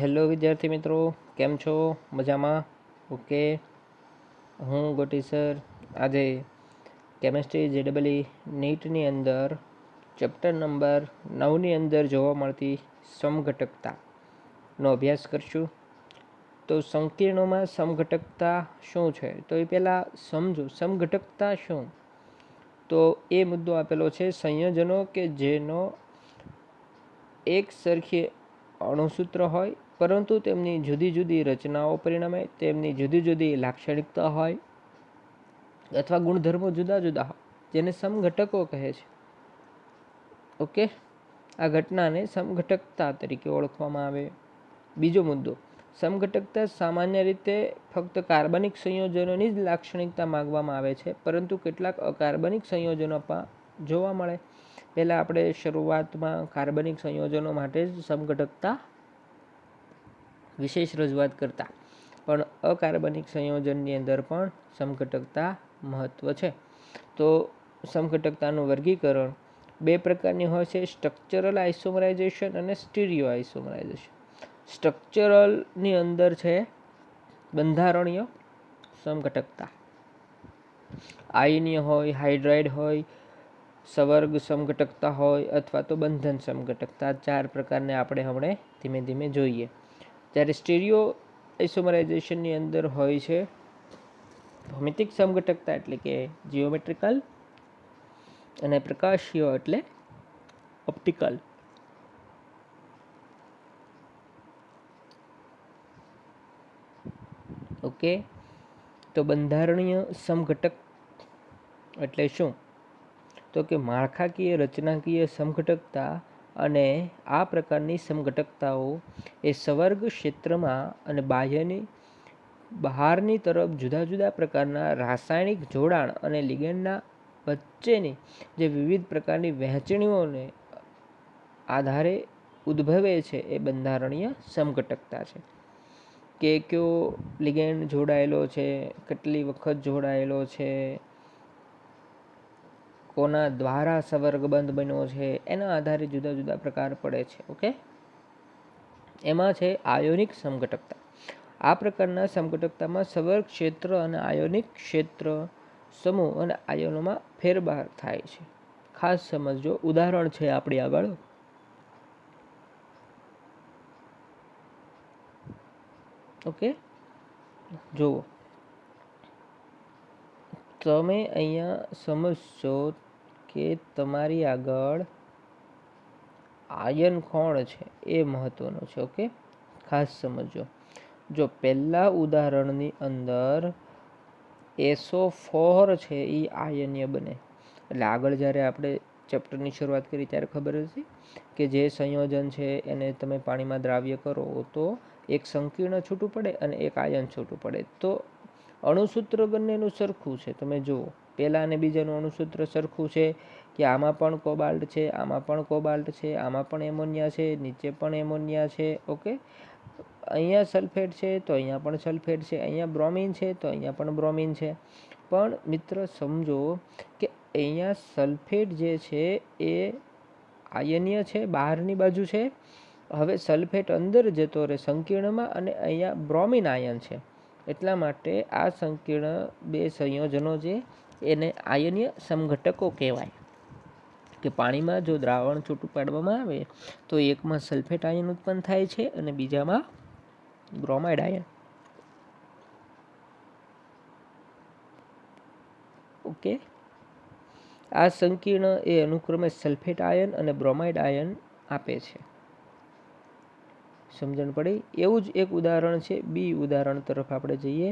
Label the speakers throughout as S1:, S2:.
S1: Hello વિદ્યાર્થી મિત્રો, કેમ છો? મજામાં? ઓકે, હું ગોટી સર. આજે કેમેસ્ટ્રી જેડબલઈ નીટની અંદર ચેપ્ટર નંબર 9ની અંદર જોવા મળતી સમઘટકતાનો અભ્યાસ કરશું. તો સંકીર્ણોમાં સમઘટકતા શું છે, તો એ પહેલાં સમજો સમઘટકતા શું. તો એ મુદ્દો આપેલો છે સંયોજનો કે જેનો એક સરખી અણુસૂત્ર હોય પરંતુ તેમની જુદી જુદી રચનાઓ પરિણમે, તેમની જુદી જુદી લાક્ષણિકતા હોય અથવા ગુણધર્મો જુદા જુદા હોય, જેને સમઘટકો કહે છે. ઓકે, આ ઘટનાને સમઘટકતા તરીકે ઓળખવામાં આવે. બીજો મુદ્દો, સમઘટકતા સામાન્ય રીતે ફક્ત કાર્બનિક સંયોજનોની જ લાક્ષણિકતા માંગવામાં આવે છે, પરંતુ કેટલાક અકાર્બનિક સંયોજનો પણ જોવા મળે. પહેલાં આપણે શરૂઆતમાં કાર્બનિક સંયોજનો માટે જ સમઘટકતા વિશેષ રજૂઆત કરતા, પણ અકાર્બનિક સંયોજનની અંદર પણ સમઘટકતા મહત્વ છે. તો સમઘટકતાનું વર્ગીકરણ બે પ્રકારની હોય છે, સ્ટ્રક્ચરલ આઇસોમરાઇઝેશન અને સ્ટીરિયો આઇસોમરાઇઝેશન. સ્ટ્રક્ચરલની અંદર છે બંધારણીય સમઘટકતા, આયનીય હોય, હાઇડ્રાઇડ હોય, સવર્ગ સમઘટકતા હોય અથવા તો બંધન સમઘટકતા. 4 પ્રકારને આપણે હમણે ધીમે ધીમે જોઈએ. જ્યારે સ્ટીરિયો આઇસોમરાઇઝેશનની અંદર હોય છે ભૌમિતિક સમઘટકતા એટલે કે જીઓમેટ્રિકલ, અને પ્રકાશીય એટલે ઓપ્ટિકલ. ઓકે, તો બંધારણીય સમઘટક એટલે શું? તો કે માળખાકીય રચનાકીય સમઘટકતા. અને આ પ્રકારની સમઘટકતાઓ એ સવર્ગ ક્ષેત્રમાં અને બાહ્યની બહારની તરફ જુદા જુદા પ્રકારના રાસાયણિક જોડાણ અને લિગેન્ડના વચ્ચેની જે વિવિધ પ્રકારની વહેંચણીઓને આધારે ઉદ્ભવે છે એ બંધારણીય સમઘટકતા છે. કે કયો લિગેન્ડ જોડાયેલો છે, કેટલી વખત જોડાયેલો છે, કોના દ્વારા સવર્ગ બંધ બન્યો છે, એના આધારે જુદા જુદા પ્રકાર પડે છે. ઓકે, એમાં છે આયોનિક સમઘટકતા. આ પ્રકારના સમઘટકતામાં સવર્ગ ક્ષેત્ર અને આયોનિક ક્ષેત્ર સમૂહ અને આયનોમાં ફેરફાર થાય છે. ખાસ સમજો. ઉદાહરણ છે આપણી આગળ. ઓકે, જુઓ, તમે અહીંયા સમજશો કે તમારી આગળ આયન કોણ છે એ મહત્વનું છે. ઓકે, ખાસ સમજો. જો પહેલા ઉદાહરણની અંદર SO4 છે એ આયનીય બને. એટલે આગળ જ્યારે આપણે ચેપ્ટરની શરૂઆત કરી ત્યારે ખબર હતી કે જે સંયોજન છે એને તમે પાણીમાં દ્રાવ્ય કરો તો એક સંકીર્ણ છૂટું પડે અને એક આયન છૂટું પડે. તો અણુસૂત્ર બંનેનું સરખું છે. તમે જુઓ, પહેલા અને બીજાનું અણુસૂત્ર સરખું છે કે આમાં પણ કોબાલ્ટ છે, આમાં પણ કોબાલ્ટ છે, આમાં પણ એમોનિયા છે, નીચે પણ એમોનિયા છે. ઓકે, અહીંયા સલ્ફેટ છે તો અહીંયા પણ સલ્ફેટ છે, અહીંયા બ્રોમિન છે તો અહીંયા પણ બ્રોમિન છે. પણ મિત્ર સમજો કે અહીંયા સલ્ફેટ જે છે એ આયનીય છે, બહારની બાજુ છે. હવે સલ્ફેટ અંદર જતો રહે સંકીર્ણમાં અને અહીંયા બ્રોમિન આયન છે. એટલા માટે આ સંકીર્ણ બે સંયોજનો છે એને આયનીય સમઘટકો કહેવાય. કે પાણીમાં જો દ્રાવણ છૂટું પાડવામાં આવે તો એકમાં સલ્ફેટ આયન ઉત્પન્ન થાય છે અને બીજામાં બ્રોમાઇડ આયન. ઓકે, આ સંકીર્ણ એ અનુક્રમે સલ્ફેટ આયન અને બ્રોમાઇડ આયન આપે છે. સમજણ પડી? એવું જ એક ઉદાહરણ છે. બી ઉદાહરણ તરફ આપણે જઈએ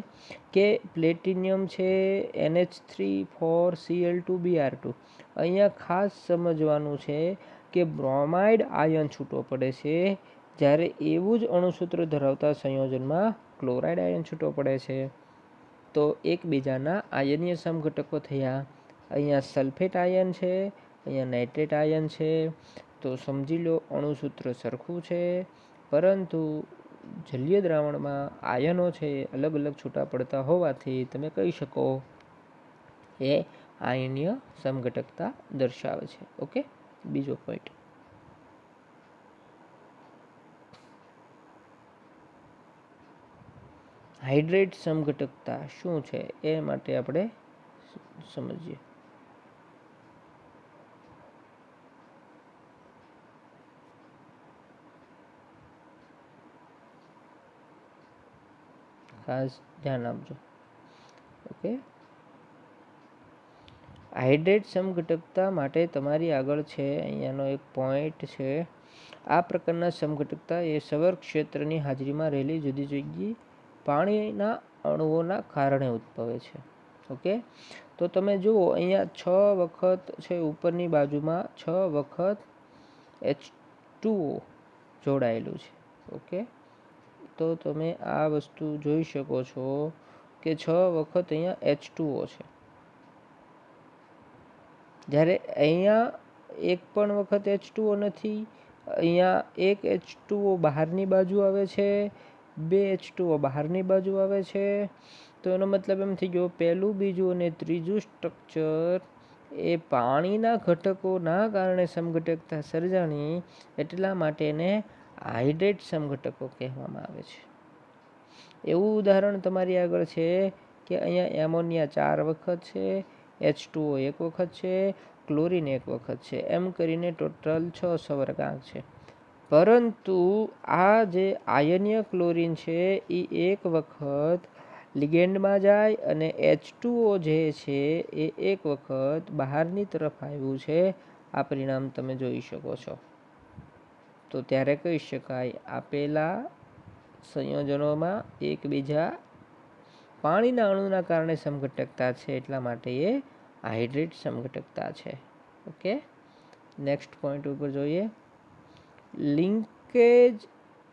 S1: કે પ્લેટિનિયમ છે NH3 4Cl2Br2. અહીંયા ખાસ સમજવાનું છે કે બ્રોમાઇડ આયન છૂટો પડે છે, જ્યારે એવું જ અણુસૂત્ર ધરાવતા સંયોજનમાં ક્લોરાઇડ આયન છૂટો પડે છે. તો એકબીજાના આયનીય સમઘટકો થયા. અહીંયા સલ્ફેટ આયન છે, અહીંયા નાઇટ્રેટ આયન છે. તો સમજી લો અણુસૂત્ર સરખું છે, પરંતુ જલીય દ્રાવણમાં આયનો છે અલગ અલગ છૂટા પડતા હોવાથી તમે કહી શકો એ આયનીય સમઘટકતા દર્શાવે છે. ઓકે, બીજો પોઈન્ટ. હાઇડ્રેટ સમઘટકતા શું છે એ માટે આપણે સમજીએ. ખાસ ધ્યાન આપજો. ઓકે, હાઇડ્રેટ સમઘટકતા માટે તમારી આગળ છે અહીંયાનો એક પોઈન્ટ છે. આ પ્રકારના સમઘટકતા એ સૌર ક્ષેત્રની હાજરીમાં રહેલી જુદી જુદી પાણીના અણુઓના કારણે ઉદ્ભવે છે. ઓકે, તો તમે જુઓ અહીંયા 6 વખત છે ઉપરની બાજુમાં 6 વખત H2O જોડાયેલું છે. ઓકે, તો તમે આ વસ્તુ જોઈ શકો છો કે 6 વખત અહીંયા H2O છે, જ્યારે અહીંયા એક પણ વખત H2O નથી. અહીંયા એક H2O બહારની બાજુ આવે છે, 2 H2O બહારની બાજુ આવે છે. તો એનો મતલબ એમ થઈ ગયો પહેલું, બીજું અને ત્રીજું સ્ટ્રક્ચર એ પાણીના ઘટકોના કારણે સમઘટકતા સર્જાણી, એટલા માટે એને હાઇડ્રેટ સમઘટકો કહેવામાં આવે છે. એવું ઉદાહરણ તમારી આગળ છે કે અહીંયા એમોનિયા 4 વખત છે, H2O 1 વખત છે, ક્લોરીન 1 વખત છે, એમ કરીને ટોટલ 6 સવર્ગાંક છે. પરંતુ આ જે આયનીય ક્લોરીન છે એ 1 વખત લિગેન્ડમાં જાય અને H2O જે છે એ 1 વખત બહારની તરફ આવ્યું છે. આ પરિણામ તમે જોઈ શકો છો. તો ત્યારે કહી શકાય આપેલા સંયોજનોમાં એકબીજા પાણીના અણુના કારણે સમઘટકતા છે, એટલા માટે એ હાઇડ્રેટ સમઘટકતા છે. ઓકે, નેક્સ્ટ પોઈન્ટ ઉપર જોઈએ. લિંકેજ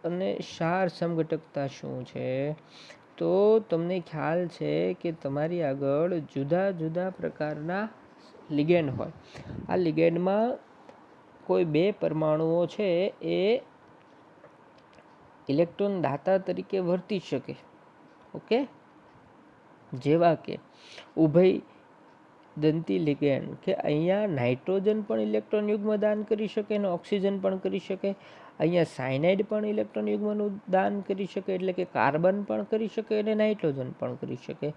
S1: અને ક્ષાર સમઘટકતા શું છે? તો તમને ખ્યાલ છે કે તમારી આગળ જુદા જુદા પ્રકારના લિગેન્ડ હોય. આ લિગેન્ડમાં કોઈ 2 પરમાણુઓ છે એ ઇલેક્ટ્રોન દાતા તરીકે વર્તી શકે. ઓકે, જેવા કે ઉભય દંતી લિગેન્ડ, કે અહીંયા નાઇટ્રોજન પણ ઇલેક્ટ્રોન યુગ્મ દાન કરી શકે અને ઓક્સિજન પણ કરી શકે. અહીંયા સાયનાઇડ પણ ઇલેક્ટ્રોન યુગ્મનું દાન કરી શકે, એટલે કે કાર્બન પણ કરી શકે અને નાઇટ્રોજન પણ કરી શકે.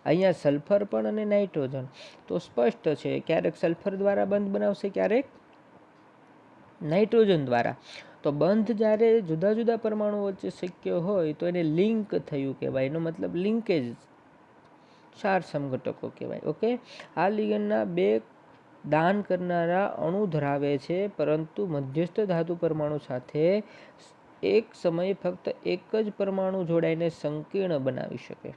S1: અહીંયા સલ્ફર પણ અને નાઇટ્રોજન. તો સ્પષ્ટ છે ક્યારેક સલ્ફર દ્વારા બંધ બનાવશે, ક્યારેક નાઇટ્રોજન દ્વારા. તો બંધ જ્યારે જુદા જુદા પરમાણુ વચ્ચે શક્ય હોય તો એને લિંક થયું કહેવાય. એનો મતલબ લિંકેજ ક્ષાર સમઘટકો કહેવાય. ઓકે, આ લિગેન્ડના 2 દાન કરનારા અણુ ધરાવે છે, પરંતુ મધ્યસ્થ ધાતુ પરમાણુ સાથે એક સમયે ફક્ત એક જ પરમાણુ જોડાઈને સંકીર્ણ બનાવી શકે.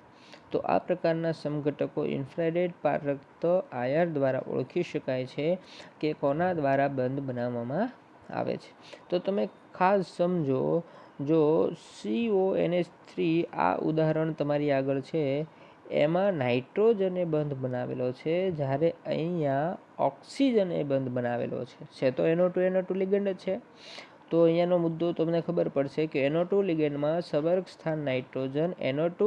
S1: તો આ પ્રકારના સમઘટકો ઇન્ફ્રારેડ પારખત આયર દ્વારા ઓળખી શકાય છે કે કોના દ્વારા બંધ બનાવવામાં આવે છે. તો તમે ખાસ સમજો, જો CONH3 આ ઉદાહરણ તમારી આગળ છે, એમાં નાઇટ્રોજને બંધ બનાવેલો છે, જ્યારે અહીંયા ઓક્સિજને બંધ બનાવેલો છે. તો NO2 લિગેન્ડ જ છે. તો અહીંયાનો મુદ્દો તમને ખબર પડશે કે NO2 લિગેન્ડમાં સવર્ગ સ્થાન નાઇટ્રોજન, NO2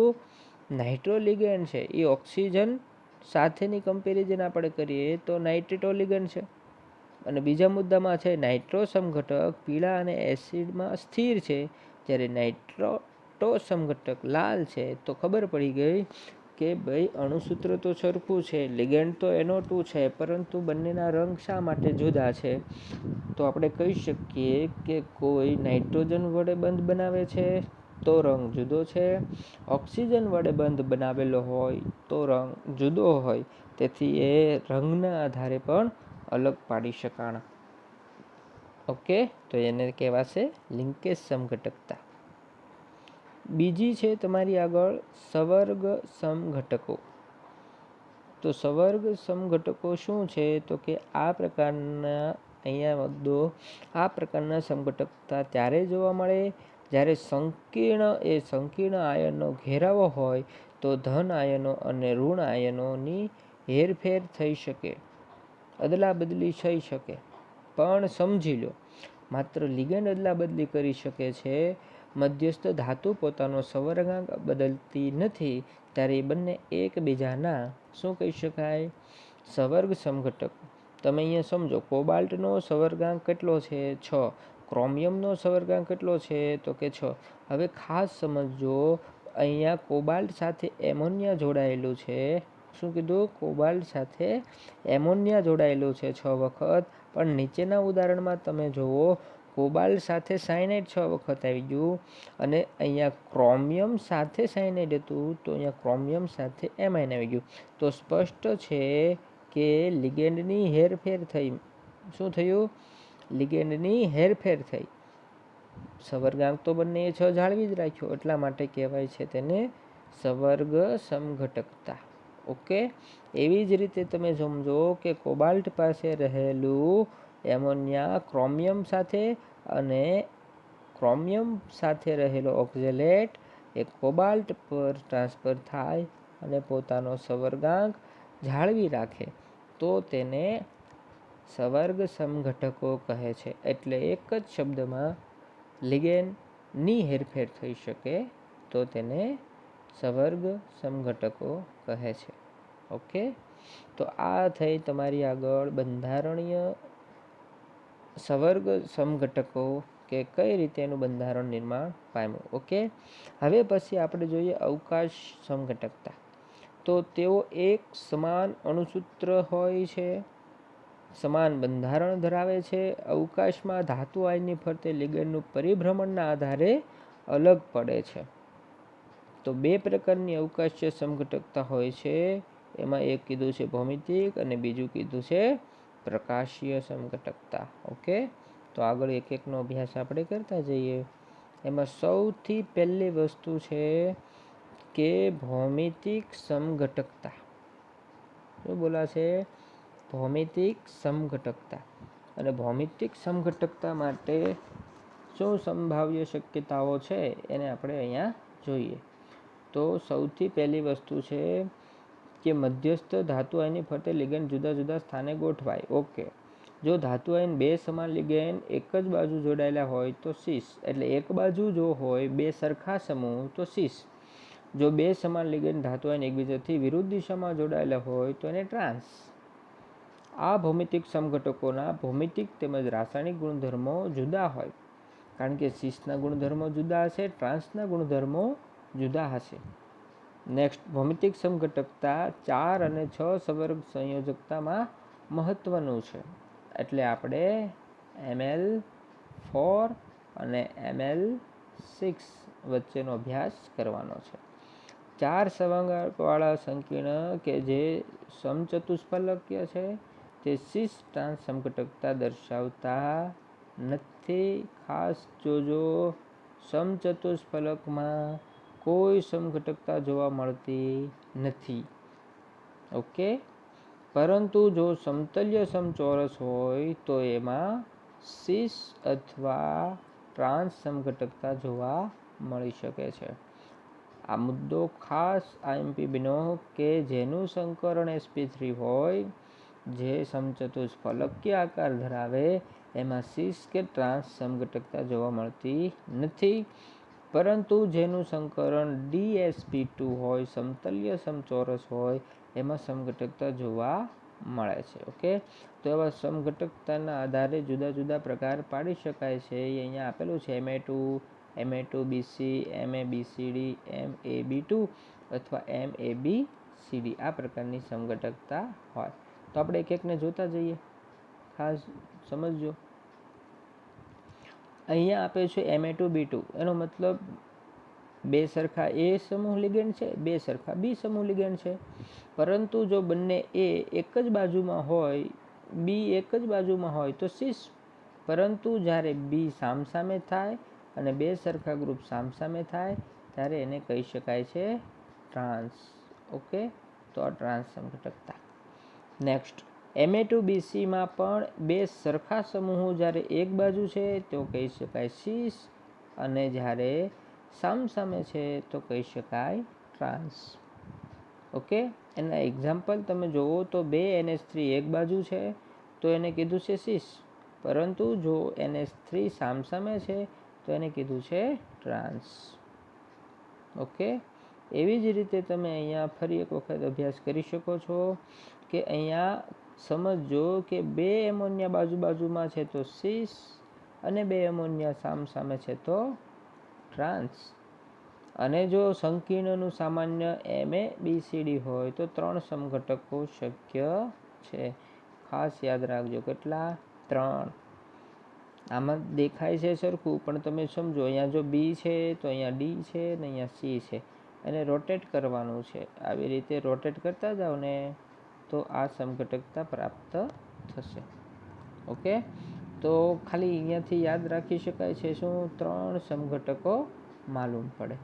S1: નાઇટ્રો લિગેન્ડ છે, એ ઓક્સિજન સાથેની કમ્પેરિઝન આપણે કરીએ તો નાઇટ્રેટો લિગેન્ડ છે. અને બીજા મુદ્દામાં છે નાઇટ્રો સમઘટક પીળા અને એસિડમાં સ્થિર છે, જ્યારે નાઇટ્રો સમઘટક લાલ છે. તો ખબર પડી ગઈ કે ભાઈ અણુસૂત્ર તો સરખું છે, લિગેન્ડ તો NO2 છે, પરંતુ બંનેના રંગ શા માટે જુદા છે? તો આપણે કહી શકીએ કે કોઈ નાઇટ્રોજન વડે બંધ બનાવે છે તો રંગ જુદો છે, ઓક્સિજન વડે બંધ બનાવેલો હોય તો રંગ જુદો હોય. તેથી એ રંગના આધારે પણ અલગ પાડી શકાણ. ઓકે, તો એને કહેવાશે લિંકેજ સમઘટકતા. બીજી છે તમારી આગળ સવર્ગ સમઘટકો. તો સવર્ગ સમઘટકો શું છે? તો કે આ પ્રકારના અહીંયા મુદ્દો, આ પ્રકારના સમઘટકતા ત્યારે જોવા મળે જ્યારે સંકીર્ણ આયનનો ઘેરાવો હોય તો ધન આયનો અને ઋણ આયનોની હેરફેર થઈ શકે, અદલા બદલી થઈ શકે. પણ સમજી લો, માત્ર લિગેન્ડ અદલા બદલી કરી શકે છે, મધ્યસ્થ ધાતુ પોતાનો સવર્ગાંક બદલતી નથી. ત્યારે એ બંને એકબીજાના શું કહી શકાય? સવર્ગ સમઘટક. તમે અહીંયા સમજો, કોબાલ્ટનો સવર્ગાંક કેટલો છે? 6. ક્રોમિયમનો સવર્ગાંક કેટલો છે? તો કે 6. હવે ખાસ સમજો, અહીંયા કોબાલ્ટ સાથે એમોનિયા જોડાયેલું છે. શું કીધું? કોબાલ્ટ સાથે એમોનિયા જોડાયેલું છે 6 વખત. પણ નીચેના ઉદાહરણમાં તમે જુઓ, કોબાલ્ટ સાથે સાયનાઇડ 6 વખત આવી ગયું, અને અહીંયા ક્રોમિયમ સાથે સાયનાઇડ હતું તો અહીંયા ક્રોમિયમ સાથે એમાઇન આવી ગયું. તો સ્પષ્ટ છે કે લિગેન્ડની હેરફેર થઈ. શું થયું? લિગેન્ડની હેરફેર થઈ. સવર્ગાંક તો બંને 6 જાળવી જ રાખ્યો, એટલા માટે કહેવાય છે તેને સવર્ગ સમઘટકતા. ઓકે, એવી જ રીતે તમે સમજો કે કોબાલ્ટ પાસે રહેલું એમોનિયા ક્રોમિયમ સાથે અને ક્રોમિયમ સાથે રહેલો ઓક્ઝેલેટ એ કોબાલ્ટ પર ટ્રાન્સફર થાય અને પોતાનો સવર્ગાંક જાળવી રાખે તો તેને સવર્ગ સમઘટકો કહે છે. એટલે એક જ શબ્દમાં લિગેન્ડની હેરફેર થઈ શકે તો તેને સવર્ગ સમઘટકો કહે છે. ઓકે, તો આ થઈ તમારી આગળ બંધારણીય સવર્ગ સમઘટકો કે કઈ રીતે એનું બંધારણ નિર્માણ પામ્યું. ઓકે, હવે પછી આપણે જોઈએ અવકાશ સમઘટકતા. તો તેઓ એક સમાન અણુસૂત્ર હોય છે, સમાન બંધારણ ધરાવે છે. અવકાશમાં ધાતુ આયનની ફરતે લિગેન્ડનું પરિભ્રમણના આધારે અલગ પડે છે. તો 2 પ્રકારની અવકાશીય સમઘટકતા હોય છે. એમાં એક કીધું છે ભૌમિતિક અને બીજું કીધું છે પ્રકાશીય સમઘટકતા. ઓકે, તો આગળ એક એકનો અભ્યાસ આપણે કરતા જઈએ. એમાં સૌથી પહેલી વસ્તુ છે કે ભૌમિતિક સમઘટકતા. શું બોલાશે? ભૌમિતિક સમઘટકતા. અને ભૌમિતિક સમઘટકતા માટે શું સંભાવ્ય શક્યતાઓ છે એને આપણે અહીંયા જોઈએ. તો સૌથી પહેલી વસ્તુ છે કે મધ્યસ્થ ધાતુ આયનની ફરતે લિગેન્ડ જુદા જુદા સ્થાને ગોઠવાય. ઓકે, જો ધાતુ આયન 2 સમાન લિગેન્ડ એક જ બાજુ જોડાયેલા હોય તો સિસ. એટલે એક બાજુ જો હોય 2 સરખા સમૂહ તો સિસ. જો 2 સમાન લિગેન્ડ ધાતુ આયન એકબીજાથી વિરુદ્ધ દિશામાં જોડાયેલા હોય તો એને ટ્રાન્સ. આ ભૌમિતિક સમઘટકોના ભૌમિતિક તેમજ રાસાયણિક ગુણધર્મો જુદા હોય, કારણ કે સિસના ગુણધર્મો જુદા હશે, ટ્રાન્સના ગુણધર્મો જુદા હશે. નેક્સ્ટ, ભૌમિતિક સમઘટકતા 4 અને 6 સવર્ગ સંયોજકતામાં મહત્વનું છે. એટલે આપણે Ml4 અને Ml6 વચ્ચેનો અભ્યાસ કરવાનો છે. 4 સવર્ગાંકવાળા સંકીર્ણ કે જે સમચતુષ્ફલકીય છે તે સિસ ટ્રાન્સ સમઘટકતા દર્શાવતા નથી. ખાસ જોજો, સમચતુષ્ફલકમાં કોઈ સમઘટકતા જોવા મળતી નથી. ઓકે, પરંતુ જો સમતલ્ય સમચોરસ હોય તો એમાં સિસ અથવા ટ્રાન્સ સમઘટકતા જોવા મળી શકે છે. આ મુદ્દો ખાસ આઈએમપી બનો કે જેનું સંકરણ sp3 હોય, જે સમચતુષ્ફલકીય આકાર ધરાવે, એમાં સિસ કે ટ્રાન્સ સમઘટકતા જોવા મળતી નથી. પરંતુ જેનું સંકરણ dsp2 હોય, સમતલ્ય સમચોરસ હોય, એમાં સમઘટકતા જોવા મળે છે. ઓકે, તો એવા સમઘટકતાના આધારે જુદા જુદા પ્રકાર પાડી શકાય છે. અહીંયા આપેલું છે Ma2, Ma2bc, MaBcD, Mab2 અથવા MaBcD. આ પ્રકારની સમઘટકતા હોય. તો આપણે એક એકને જોતા જઈએ. ખાસ સમજજો. અહીંયા આપે છે Ma2b2. એનો મતલબ 2 સરખા A સમૂહ લિગેન્ડ છે, 2 સરખા B સમૂહ લિગેન્ડ છે. પરંતુ જો બંને A એક જ બાજુમાં હોય, B એક જ બાજુમાં હોય તો સિસ. પરંતુ જ્યારે B સામસામે થાય અને 2 સરખા ગ્રુપ સામસામે થાય ત્યારે એને કહી શકાય છે ટ્રાન્સ. ઓકે, તો આ ટ્રાન્સ સમઘટકતા. નેક્સ્ટ, Ma2bc માં પણ 2 સરખા સમૂહો જ્યારે એક બાજુ છે તો કહી શકાય સિસ, અને જ્યારે સામસામે છે તો કહી શકાય ટ્રાન્સ. ઓકે, એના એક્ઝામ્પલ તમે જોવો તો 2 NH3 એક બાજુ છે તો એને કીધું છે સિસ, પરંતુ જો NH3 સામસામે છે તો એને કીધું છે ટ્રાન્સ. ઓકે, એવી જ રીતે તમે અહીંયા ફરી એક વખત અભ્યાસ કરી શકો છો કે અહીંયા સમજો કે 2 એમોનિયા બાજુ બાજુમાં છે તો સિસ અને 2 એમોનિયા સામસામે છે તો ટ્રાન્સ. અને જો સંકીર્ણનું સામાન્ય MABCD હોય તો 3 સમઘટકો શક્ય છે. ખાસ યાદ રાખજો, કેટલા? 3. આમાં દેખાય છે સરખું, પણ તમે સમજો, અહીંયા જો B છે તો અહીંયા D છે ને અહીંયા C છે, અને રોટેટ કરવાનું છે. આવી રીતે રોટેટ કરતા જાઓ ને તો આ સમઘટકતા પ્રાપ્ત થશે. ઓકે, તો ખાલી અહીંયાથી યાદ રાખી શકાય છે શું? 3 સમઘટકો માલુમ પડે.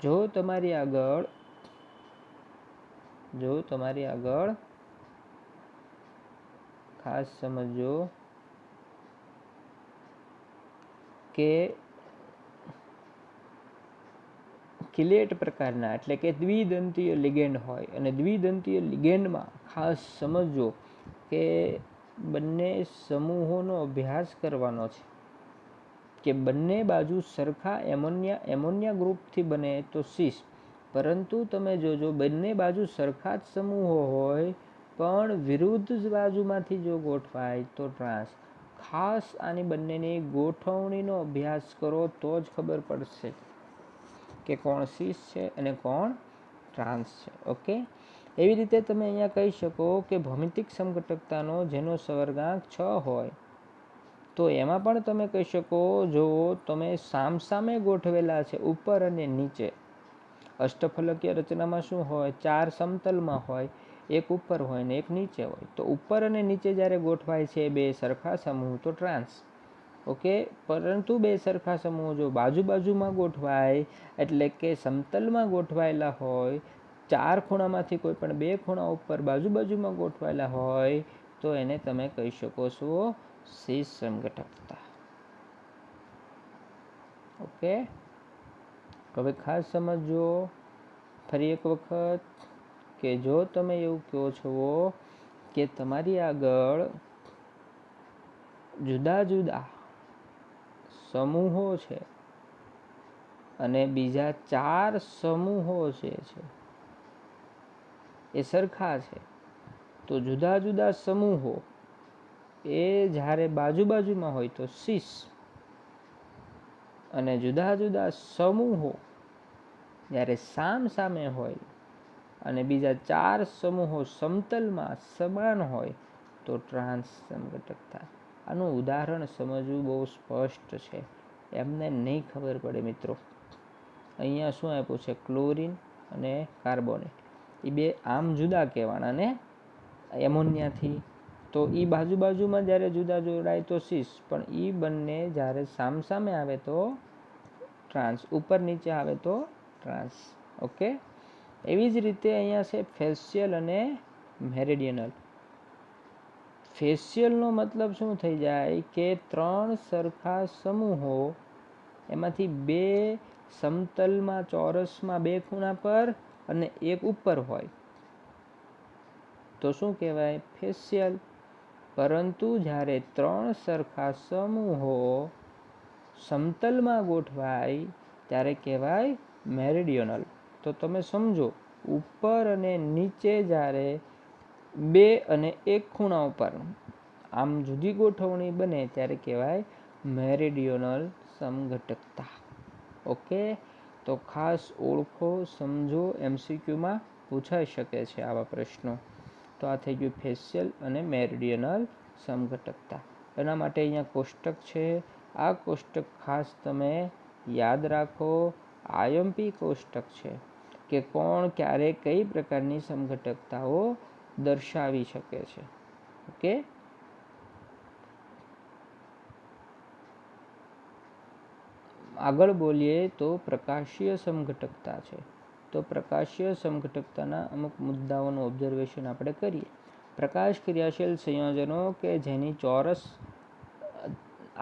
S1: જો તમારી આગળ ખાસ સમજો કે કિલેટ પ્રકારના એટલે કે દ્વિદંતીય લિગેન્ડ હોય, અને દ્વિદંતીય લિગેન્ડમાં ખાસ સમજો કે બંને સમૂહોનો અભ્યાસ કરવાનો છે કે બંને બાજુ સરખા એમોનિયા ગ્રુપથી બને તો સીસ, પરંતુ તમે જોજો બંને બાજુ સરખા જ સમૂહો હોય પણ વિરુદ્ધ બાજુમાંથી જો ગોઠવાય તો ટ્રાન્સ. ખાસ આની બંનેની ગોઠવણીનો અભ્યાસ કરો તો જ ખબર પડશે કે કોણ સીસ છે અને કોણ ટ્રાન્સ છે. ઓકે, એવી રીતે તમે અહીંયા કહી શકો કે ભૌમિતિક સમઘટકતાનો જેનો સવર્ગાંક 6 હોય તો એમાં પણ તમે કહી શકો, જો તમે સામસામે ગોઠવેલા છે ઉપર અને નીચે, અષ્ટફલકીય રચનામાં શું હોય? 4 સમતલમાં હોય, એક ઉપર હોય ને એક નીચે હોય. તો ઉપર અને નીચે જ્યારે ગોઠવાય છે બે સરખા સમૂહ તો ટ્રાન્સ. ઓકે, પરંતુ બે સરખા સમૂહ જો બાજુમાં ગોઠવાય એટલે કે સમતલમાં ગોઠવાયેલા હોય, 4 ખૂણામાંથી કોઈ પણ 2 ખૂણા ઉપર બાજુમાં ગોઠવાયેલા હોય તો એને તમે કહી શકો છો સીસ સમઘટકતા. ઓકે, હવે ખાસ સમજો ફરી એક વખત કે જો તમે એવું કહો છો કે તમારી આગળ જુદા જુદા સમૂહો છે અને બીજા 4 સમૂહો છે એ સરખા છે, તો જુદા જુદા સમૂહો એ જ્યારે બાજુમાં હોય તો સીસ, અને જુદા જુદા સમૂહો જ્યારે સામે હોય અને બીજા 4 સમૂહો સમતલમાં સમાન હોય તો ટ્રાન્સ સમઘટકતા. આનું ઉદાહરણ સમજવું બહુ સ્પષ્ટ છે, એમને નહીં ખબર પડે મિત્રો. અહીંયા શું આપ્યું છે? ક્લોરીન અને કાર્બોનેટ, એ બે આમ જુદા કહેવાના ને એમોનિયાથી, તો એ બાજુમાં જ્યારે જુદા જોડાય તો સીસ, પણ એ બંને જ્યારે સામસામે આવે તો ટ્રાન્સ, ઉપર નીચે આવે તો ટ્રાન્સ. ઓકે, એવી જ રીતે અહીંયા છે ફેશિયલ અને મેરિડિયનલ. ફેશિયલનો મતલબ શું થઈ જાય કે 3 સરખા સમૂહો, એમાંથી 2 સમતલમાં ચોરસમાં 2 ખૂણા પર અને એક ઉપર હોય તો શું કહેવાય? ફેશિયલ. પરંતુ જ્યારે 3 સરખા સમૂહો સમતલમાં ગોઠવાય ત્યારે કહેવાય મેરિડિયનલ. તો તમે સમજો, ઉપર અને નીચે જ્યારે 2 અને 1 ખૂણા ઉપર આમ જુદી ગોઠવણી બને ત્યારે કહેવાય મેરિડિયનલ સમઘટકતા. ઓકે, તો ખાસ ઓળખો, સમજો, MCQમાં પૂછાઈ શકે છે આવા પ્રશ્નો. તો આ થઈ ગયું ફેશિયલ અને મેરિડિયનલ સમઘટકતા. એના માટે અહીંયા કોષ્ટક છે, આ કોષ્ટક ખાસ તમે યાદ રાખો. IMP કોષ્ટક છે કે કોણ ક્યારે કઈ પ્રકારની સમઘટકતાઓ દર્શાવી શકે છે. ઓકે, આગળ બોલીએ તો પ્રકાશીય સમઘટકતા છે. તો પ્રકાશીય સમઘટકતાના અમુક મુદ્દાઓનું ઓબ્ઝર્વેશન આપણે કરીએ. પ્રકાશ ક્રિયાશીલ સંયોજનો કે જેની ચોરસ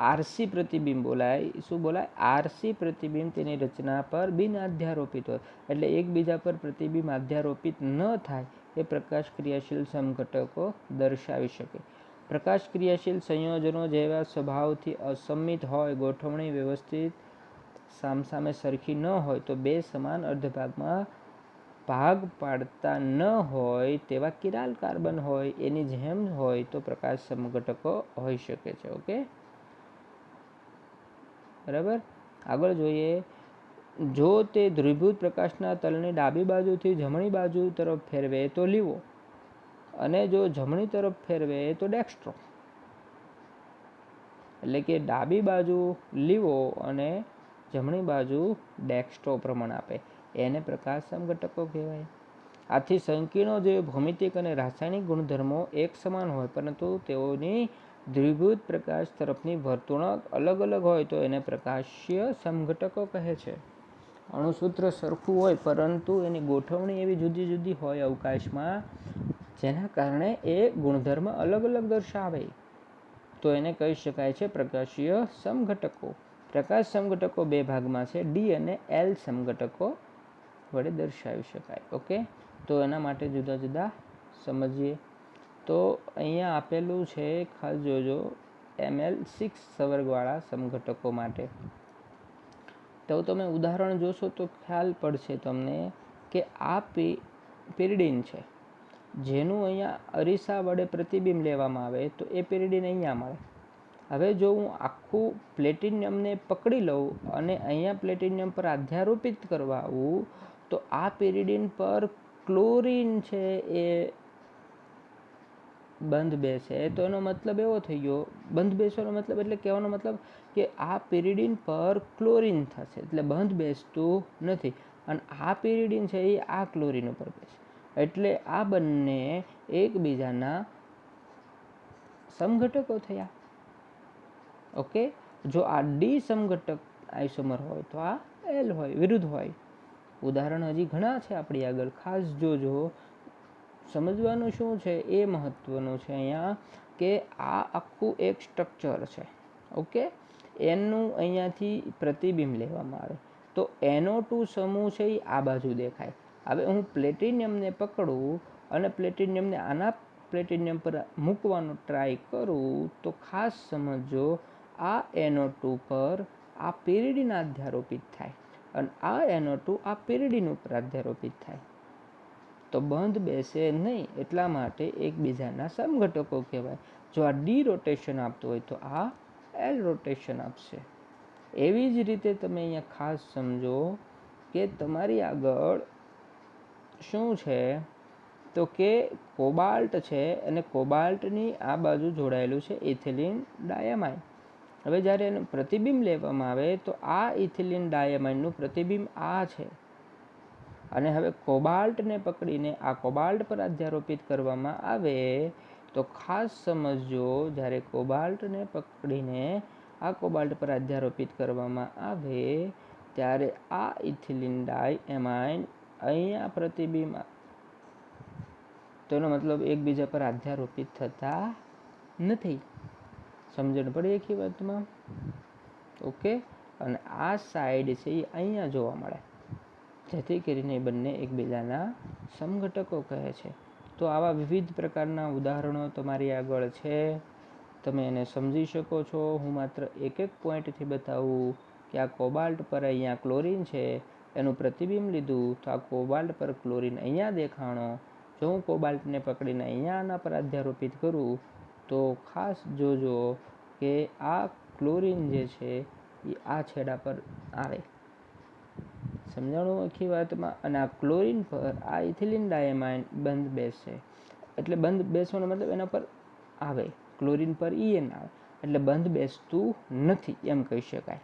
S1: RC પ્રતિબિંબ બોલાય. શું બોલાય? RC પ્રતિબિંબ તેની રચના પર બિન આધ્યારોપિત હોય, એટલે એકબીજા પર પ્રતિબિંબ આધ્યારોપિત ન થાય એ પ્રકાશ ક્રિયાશીલ સમઘટકો દર્શાવી શકે. પ્રકાશ ક્રિયાશીલ સંયોજનો જેવા સ્વભાવથી અસમિત હોય, ગોઠવણી વ્યવસ્થિત સામસામે સરખી ન હોય, તો બે સમાન અર્ધભાગમાં ભાગ પાડતા ન હોય તેવા કિરાલ કાર્બન હોય એની જેમ હોય તો પ્રકાશ સમઘટકો હોઈ શકે છે. ઓકે, બરાબર. આગળ જોઈએ, જો તે ધ્રુવીભૂત પ્રકાશના તલને ડાબી બાજુથી જમણી બાજુ તરફ ફેરવે તો લીવો, અને જો જમણી તરફ ફેરવે તો ડેક્સ્ટ્રો. એટલે કે ડાબી બાજુ લીવો અને જમણી બાજુ ડેક્સ્ટ્રો પ્રમાણ આપે, એને પ્રકાશ સમઘટકો કહેવાય. આથી સંકીર્ણો જે ભૌમિતિક અને રાસાયણિક ગુણધર્મો એક સમાન હોય પરંતુ તેઓની ધ્રુવીભૂત પ્રકાશ તરફની વર્તણૂક અલગ અલગ હોય તો એને પ્રકાશીય સમઘટકો કહે છે. અણુસૂત્ર સરખું હોય પરંતુ એની ગોઠવણી એવી જુદી જુદી હોય અવકાશમાં, જેના કારણે એ ગુણધર્મ અલગ અલગ દર્શાવે, તો એને કહી શકાય છે પ્રકાશીય સમઘટકો. પ્રકાશ સમઘટકો બે ભાગમાં છે, ડી અને એલ સમઘટકો વડે દર્શાવી શકાય. ઓકે, તો એના માટે જુદા જુદા સમજીએ. તો અહીંયા આપેલું છે, ખાસ જોજો, ML6 સંવર્ગવાળા સમઘટકો માટે. તો તમે ઉદાહરણ જોશો તો ખ્યાલ પડશે તમને કે આ પિરિડીન છે, જેનું અહીંયા અરીસા વડે પ્રતિબિંબ લેવામાં આવે તો એ પિરિડીન અહીંયા મળે. હવે જો હું આખું પ્લેટિનિયમને પકડી લઉં અને અહીંયા પ્લેટિનિયમ પર અધ્યારોપિત કરવા આવું તો આ પિરિડીન પર ક્લોરીન છે એ બંધ બેસે. તો એનો મતલબ એવો થઈ ગયો, બંધ બેસવાનો મતલબ એટલે કહેવાનો મતલબ કે આ પિરિડીન પર ક્લોરીન થશે, એટલે બંધ બેસતું નથી. અને આ પિરિડીન છે એ આ ક્લોરીન ઉપર બેસે, એટલે આ બંને એકબીજાના સમઘટકો થયા. ઓકે, જો આ ડી સમઘટક આઇસોમર હોય તો આ એલ હોય, વિરુદ્ધ હોય. ઉદાહરણ હજી ઘણા છે આપણી આગળ, ખાસ જોજો. સમજવાનું શું છે એ મહત્વનું છે અહીંયા, કે આ આખું એક સ્ટ્રક્ચર છે. ઓકે, એનું અહીંયાથી પ્રતિબિંબ લેવામાં આવે તો NO2 સમૂહ છે એ આ બાજુ દેખાય. હવે હું પ્લેટિનિયમને પકડું અને પ્લેટિનિયમને આના પ્લેટિનિયમ પર મૂકવાનો ટ્રાય કરું તો ખાસ સમજો, આ NO2 પર આ પિરિડીન અધ્યારોપિત થાય અને આ NO2 આ પિરિડીન ઉપર અધ્યારોપિત થાય, તો બંધ બેસે નહીં. એટલા માટે એકબીજાના સમઘટકો કહેવાય. જો આ ડી રોટેશન આપતું હોય તો આ એલ રોટેશન આપશે. એવી જ રીતે તમે અહીંયા ખાસ સમજો કે તમારી આગળ શું છે, તો કે કોબાલ્ટ છે અને કોબાલ્ટની આ બાજુ જોડાયેલું છે ઇથિલિન ડાયામાઇન. હવે જ્યારે એનું પ્રતિબિંબ લેવામાં આવે તો આ ઇથિલિન ડાયામાઇનનું પ્રતિબિંબ આ છે, અને હવે કોબાલ્ટને પકડીને આ કોબાલ્ટ પર અધ્યારોપિત કરવામાં આવે તો ખાસ સમજો, જ્યારે કોબાલ્ટને પકડીને આ કોબાલ્ટ પર અધ્યારોપિત કરવામાં આવે ત્યારે આ ઇથિલિન ડાયએમાઇન અહીંયા પ્રતિબિંબ, તો એનો મતલબ એકબીજા પર અધ્યારોપિત થતા નથી. સમજણ પડી આખી વાતમાં? ઓકે, અને આ સાઈડ છે એ અહીંયા જોવા મળે, જેથી કરીને બંને એકબીજાના સમઘટકો કહે છે. તો આવા વિવિધ પ્રકારના ઉદાહરણો તમારી આગળ છે, તમે એને સમજી શકો છો. હું માત્ર એક એક પોઈન્ટથી બતાવું કે આ કોબાલ્ટ પર અહીંયા ક્લોરીન છે, એનું પ્રતિબિંબ લીધું તો આ કોબાલ્ટ પર ક્લોરીન અહીંયા દેખાણો. જો હું કોબાલ્ટને પકડીને અહીંયા આના પર અધ્યારોપિત કરું તો ખાસ જોજો કે આ ક્લોરીન જે છે એ આ છેડા પર આવે. સમજાણું આખી વાતમાં? અને આ ક્લોરીન પર આ ઇથિલિન ડાયમાઇન બંધ બેસે, એટલે બંધ બેસવાનો મતલબ એના પર આવે, ક્લોરીન પર EN આવે, એટલે બંધ બેસતું નથી એમ કહી શકાય.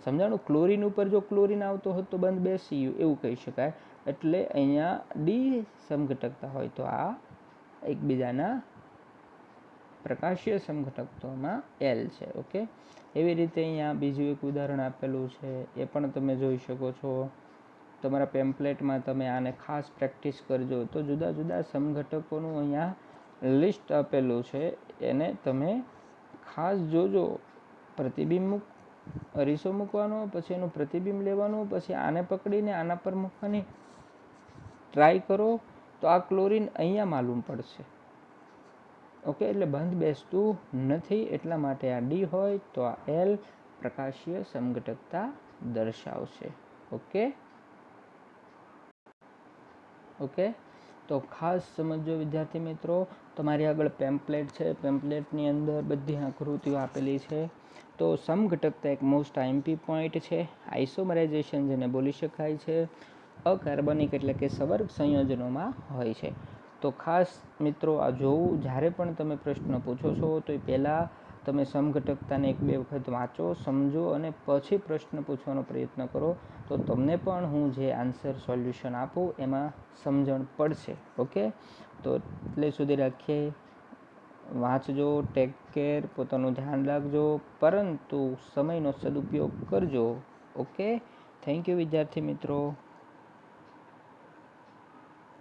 S1: સમજાણું? ક્લોરીન ઉપર જો ક્લોરીન આવતો હોત તો બંધ બેસી ગયું એવું કહી શકાય. એટલે અહીંયા ડી સમઘટકતા હોય તો આ એકબીજાના પ્રકાશીય સમઘટકતામાં એલ છે. ઓકે, એવી રીતે અહીંયા બીજું એક ઉદાહરણ આપેલું છે, એ પણ તમે જોઈ શકો છો. તમારા પેમ્પલેટમાં તમે આને ખાસ પ્રેક્ટિસ કરજો. તો જુદા જુદા સમઘટકોનું અહીંયા લિસ્ટ આપેલું છે, એને તમે ખાસ જોજો. પ્રતિબિંબ અરીસો મૂકવાનો, પછી એનું પ્રતિબિંબ લેવાનું, પછી આને પકડીને આના પર મૂકવાની ટ્રાય કરો તો આ ક્લોરીન અહીંયા માલુમ પડશે. ઓકે, એટલે બંધ બેસતું નથી, એટલા માટે આ ડી હોય તો આ એલ પ્રકાશીય સમઘટકતા દર્શાવશે. ઓકે, તો ખાસ સમજો વિદ્યાર્થી મિત્રો, તમારી આગળ પેમ્પલેટ છે, પેમ્પલેટની અંદર બધી આકૃતિઓ આપેલી છે. તો સમઘટકતા એક મોસ્ટ આઈએમપી પોઈન્ટ છે. આઇસોમરાઇઝેશન જેને બોલી શકાય છે, અકાર્બનિક એટલે કે સવર્ગ સંયોજનોમાં હોય છે. તો ખાસ મિત્રો આ જોવું, જ્યારે પણ તમે પ્રશ્ન પૂછો છો તો એ પહેલાં તમે સમઘટકતાને 1-2 વખત વાંચો, સમજો અને પછી પ્રશ્ન પૂછવાનો પ્રયત્ન કરો. તો તમને પણ હું જે આન્સર સોલ્યુશન આપું એમાં સમજણ પડશે. ઓકે, તો એટલે સુધી રાખીએ. વાંચજો, ટેક કેર, પોતાનું ધ્યાન રાખજો, પરંતુ સમયનો સદુપયોગ કરજો. ઓકે, થેન્ક યુ વિદ્યાર્થી મિત્રો.